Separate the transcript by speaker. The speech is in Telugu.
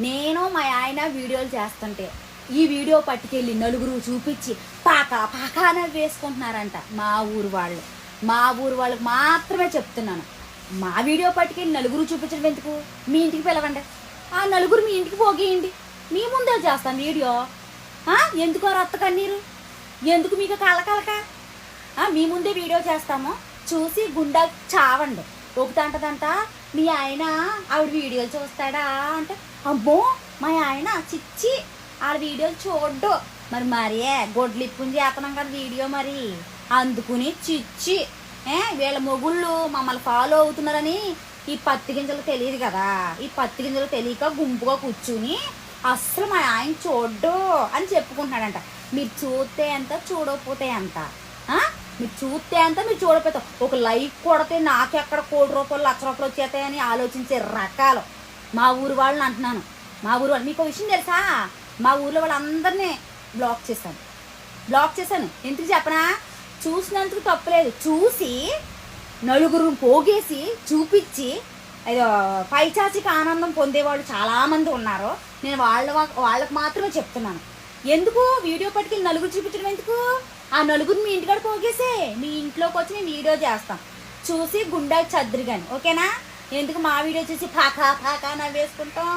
Speaker 1: నేను మా ఆయన వీడియోలు చేస్తుంటే ఈ వీడియో పట్టుకెళ్ళి నలుగురు చూపించి పాకా పాకా అనేది వేసుకుంటున్నారంట. మా ఊరు వాళ్ళకి మాత్రమే చెప్తున్నాను. మా వీడియో పట్టుకెళ్ళి నలుగురు చూపించడం ఎందుకు? మీ ఇంటికి పిలవండి, ఆ నలుగురు మీ ఇంటికి పోగేయండి, మీ ముందే చేస్తాను వీడియో. ఎందుకో రక్త కన్నీరు, ఎందుకు మీకు కలక? మీ ముందే వీడియో చేస్తాము, చూసి గుండె చావండి. ఒకటంటదంట మీ ఆయన ఆవిడ వీడియోలు చూస్తాడా అంటే, అమ్మో మా ఆయన చిచ్చి ఆడ వీడియోలు చూడ్డు. మరే గొడ్లిప్పుని చేస్తున్నాం కదా వీడియో, మరి అందుకుని చిచ్చి వీళ్ళ మొగుళ్ళు మమ్మల్ని ఫాలో అవుతున్నారని ఈ పత్తి గింజలు తెలియదు కదా, ఈ పత్తి గింజలు తెలియక గుంపుగా కూర్చుని అస్సలు మా ఆయన చూడ్డు అని చెప్పుకుంటున్నాడంట. మీరు చూస్తే ఎంత, చూడకపోతే ఎంత? మీరు చూస్తే ఎంత, మీరు చూడకపోతే ఒక లైక్ కొడితే నాకెక్కడ ₹1,00,00,000 ₹1,00,000 వచ్చేస్తాయని ఆలోచించే రకాలు మా ఊరు వాళ్ళని అంటున్నాను. మా ఊరు వాళ్ళు, మీకు విషయం తెలుసా? మా ఊర్లో వాళ్ళందరినీ బ్లాక్ చేశాను. ఎందుకు చెప్పనా? చూసినందుకు తప్పులేదు, చూసి నలుగురు పోగేసి చూపించి ఏదో పైచాచిక ఆనందం పొందేవాళ్ళు చాలామంది ఉన్నారు. నేను వాళ్ళకు మాత్రమే చెప్తున్నాను. ఎందుకు వీడియో పట్టుకెళ్ళి నలుగురు చూపించడం ఎందుకు? ఆ నలుగురు మీ ఇంటికాడ పోగేసే మీ ఇంట్లోకి వచ్చి మేము వీడియో చేస్తాం, చూసి గుండె చద్దురు కానీ, ఓకేనా? ఎందుకు మా వీడియో చూసి పాకా నవ్వేసుకుంటాం?